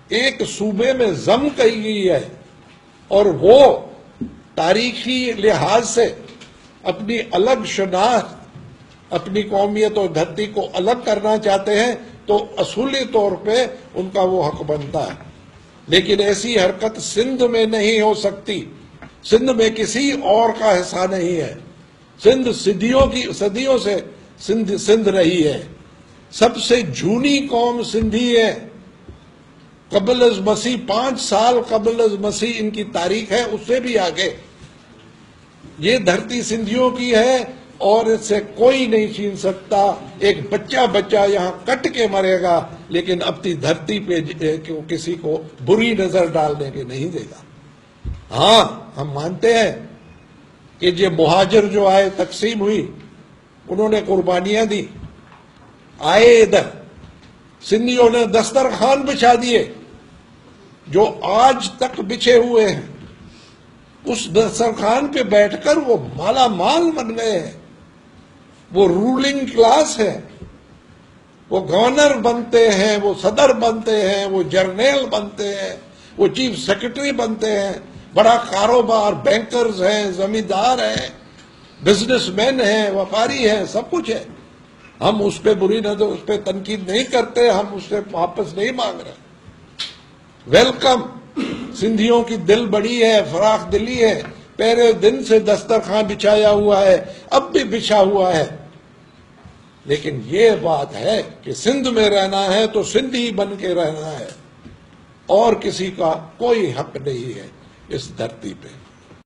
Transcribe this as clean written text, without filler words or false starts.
ایک صوبے میں ضم کہی گئی ہے اور وہ تاریخی لحاظ سے اپنی الگ شناخت، اپنی قومیت اور دھرتی کو الگ کرنا چاہتے ہیں تو اصولی طور پہ ان کا وہ حق بنتا ہے، لیکن ایسی حرکت سندھ میں نہیں ہو سکتی۔ سندھ میں کسی اور کا حصہ نہیں ہے۔ سندھ صدیوں سے سندھ رہی ہے۔ سب سے جھونی قوم سندھی ہے۔ قبل از مسیح 5 سال قبل از مسیح ان کی تاریخ ہے، اس سے بھی آگے۔ یہ دھرتی سندھیوں کی ہے اور اس سے کوئی نہیں چھین سکتا۔ ایک بچہ یہاں کٹ کے مرے گا لیکن اپنی دھرتی پہ کسی کو بری نظر ڈالنے کے نہیں دے گا۔ ہاں، ہم مانتے ہیں کہ یہ مہاجر جو آئے، تقسیم ہوئی، انہوں نے قربانیاں دی، آئے ادھر، سندھیوں نے دسترخوان بچھا دیے جو آج تک بچھے ہوئے ہیں۔ اس دسترخوان پہ بیٹھ کر وہ مالا مال بن گئے ہیں، وہ رولنگ کلاس ہے، وہ گورنر بنتے ہیں، وہ صدر بنتے ہیں، وہ جرنیل بنتے ہیں، وہ چیف سیکرٹری بنتے ہیں، بڑا کاروبار، بینکرز ہیں، زمیندار ہیں، بزنس مین ہیں، وپاری ہیں، سب کچھ ہے۔ ہم اس پہ بری نظر، اس پہ تنقید نہیں کرتے، ہم اس سے واپس نہیں مانگ رہے۔ ویلکم، سندھیوں کی دل بڑی ہے، فراخ دلی ہے، پہلے دن سے دسترخوان بچھایا ہوا ہے، اب بھی بچھا ہوا ہے، لیکن یہ بات ہے کہ سندھ میں رہنا ہے تو سندھی بن کے رہنا ہے، اور کسی کا کوئی حق نہیں ہے اس دھرتی پہ۔